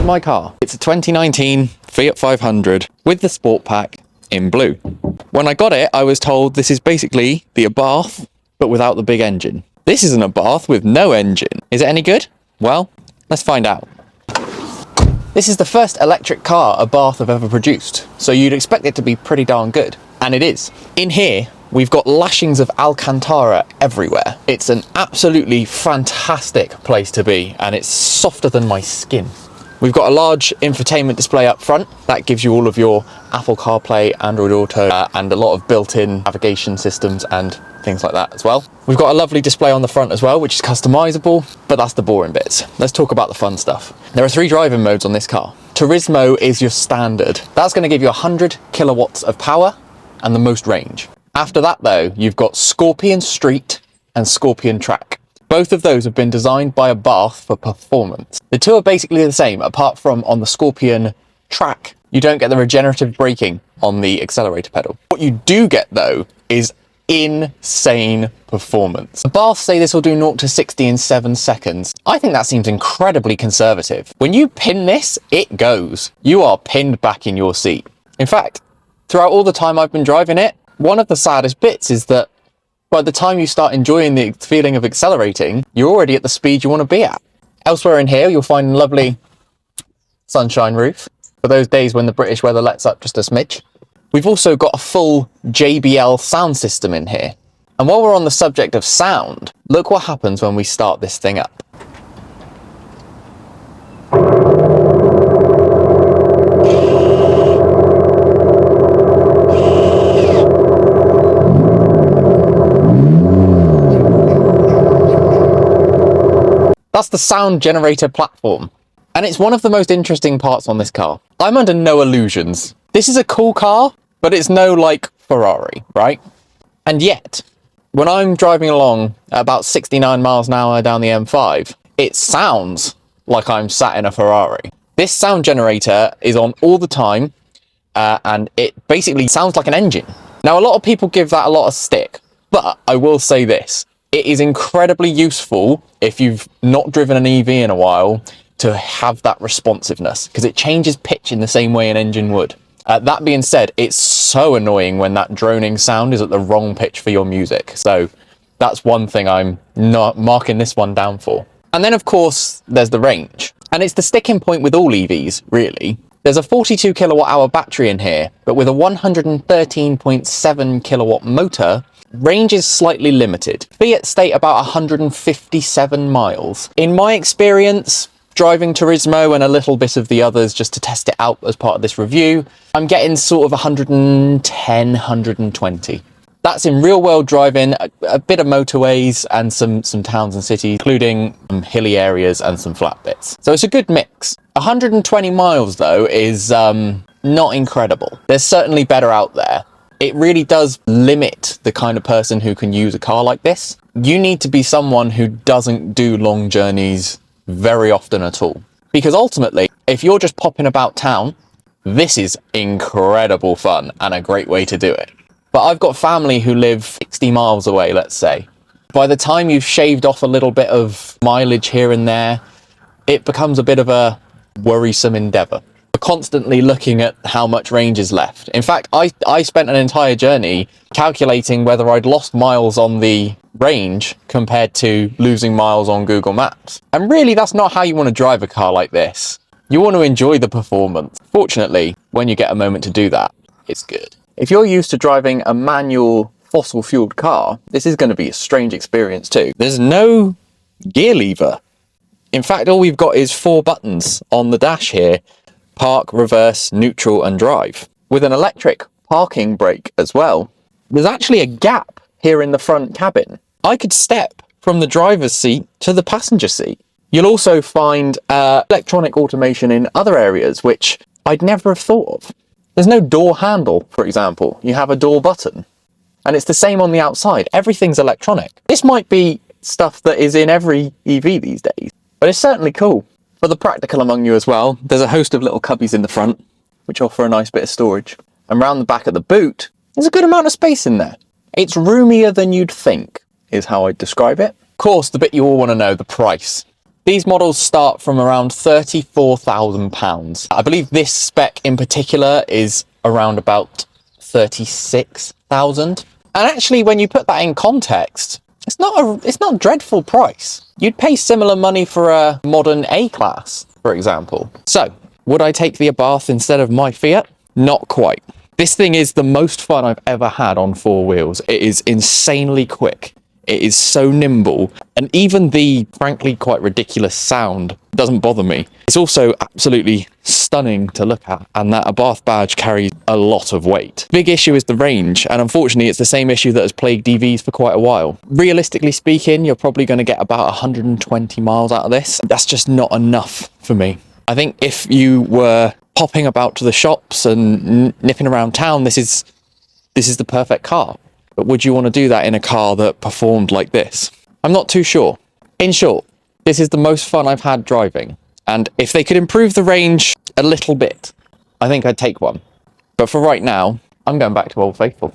my car. It's a 2019 Fiat 500 with the Sport Pack in blue. When I got it, I was told this is basically the Abarth, but without the big engine. This is an Abarth with no engine. Is it any good? Well, let's find out. This is the first electric car Abarth have ever produced, so you'd expect it to be pretty darn good. And it is. In here, we've got lashings of Alcantara everywhere. It's an absolutely fantastic place to be, and it's softer than my skin. We've got a large infotainment display up front that gives you all of your Apple CarPlay, Android Auto, and a lot of built-in navigation systems and things like that as well. We've got a lovely display on the front as well, which is customizable, but that's the boring bits. Let's talk about the fun stuff. There are 3 driving modes on this car. Turismo is your standard. That's going to give you 100 kilowatts of power and the most range. After that though, you've got Scorpion Street and Scorpion Track. Both of those have been designed by Abarth for performance. The two are basically the same, apart from on the Scorpion Track, you don't get the regenerative braking on the accelerator pedal. What you do get though is insane performance. Abarth say this will do 0 to 60 in 7 seconds. I think that seems incredibly conservative. When you pin this, it goes. You are pinned back in your seat. In fact, throughout all the time I've been driving it, one of the saddest bits is that by the time you start enjoying the feeling of accelerating, you're already at the speed you want to be at. Elsewhere in here, you'll find a lovely sunshine roof for those days when the British weather lets up just a smidge. We've also got a full JBL sound system in here. And while we're on the subject of sound, look what happens when we start this thing up. That's the sound generator platform. And it's one of the most interesting parts on this car. I'm under no illusions. This is a cool car, but it's no like Ferrari, right? And yet, when I'm driving along at about 69 miles an hour down the M5, it sounds like I'm sat in a Ferrari. This sound generator is on all the time, and it basically sounds like an engine. Now, a lot of people give that a lot of stick, but I will say this. It is incredibly useful if you've not driven an EV in a while to have that responsiveness, because it changes pitch in the same way an engine would. That being said, it's so annoying when that droning sound is at the wrong pitch for your music. So that's one thing I'm not marking this one down for. And then of course, there's the range. And it's the sticking point with all EVs, really. There's a 42 kilowatt hour battery in here, but with a 113.7 kilowatt motor, range is slightly limited. Fiat state about 157 miles. In my experience, driving Turismo and a little bit of the others just to test it out as part of this review, I'm getting sort of 110, 120. That's in real world driving, a bit of motorways and some towns and cities, including some hilly areas and some flat bits. So it's a good mix. 120 miles though is not incredible. There's certainly better out there. It really does limit the kind of person who can use a car like this. You need to be someone who doesn't do long journeys very often at all. Because ultimately, if you're just popping about town, this is incredible fun and a great way to do it. But I've got family who live 60 miles away, let's say. By the time you've shaved off a little bit of mileage here and there, it becomes a bit of a worrisome endeavour. Constantly looking at how much range is left. In fact, I spent an entire journey calculating whether I'd lost miles on the range compared to losing miles on Google Maps. And really, that's not how you want to drive a car like this. You want to enjoy the performance. Fortunately, when you get a moment to do that, it's good. If you're used to driving a manual fossil-fueled car, this is going to be a strange experience too. There's no gear lever. In fact, all we've got is 4 buttons on the dash here. Park, reverse, neutral and drive. With an electric parking brake as well. There's actually a gap here in the front cabin. I could step from the driver's seat to the passenger seat. You'll also find electronic automation in other areas, which I'd never have thought of. There's no door handle, for example. You have a door button. And it's the same on the outside. Everything's electronic. This might be stuff that is in every EV these days, but it's certainly cool. For the practical among you as well, there's a host of little cubbies in the front, which offer a nice bit of storage. And round the back of the boot, there's a good amount of space in there. It's roomier than you'd think, is how I'd describe it. Of course, the bit you all want to know, the price. These models start from around £34,000. I believe this spec in particular is around about 36,000. And actually, when you put that in context, it's not a dreadful price. You'd pay similar money for a modern A-Class, for example. So, would I take the Abarth instead of my Fiat? Not quite. This thing is the most fun I've ever had on four wheels. It is insanely quick. It is so nimble, and even the frankly quite ridiculous sound doesn't bother me. It's also absolutely stunning to look at, and that Abarth badge carries a lot of weight. Big issue is the range, and unfortunately it's the same issue that has plagued EVs for quite a while. Realistically speaking, you're probably going to get about 120 miles out of this. That's just not enough for me. I think if you were popping about to the shops and nipping around town, this is the perfect car. But would you want to do that in a car that performed like this? I'm not too sure. In short, this is the most fun I've had driving. And if they could improve the range a little bit, I think I'd take one. But for right now, I'm going back to Old Faithful.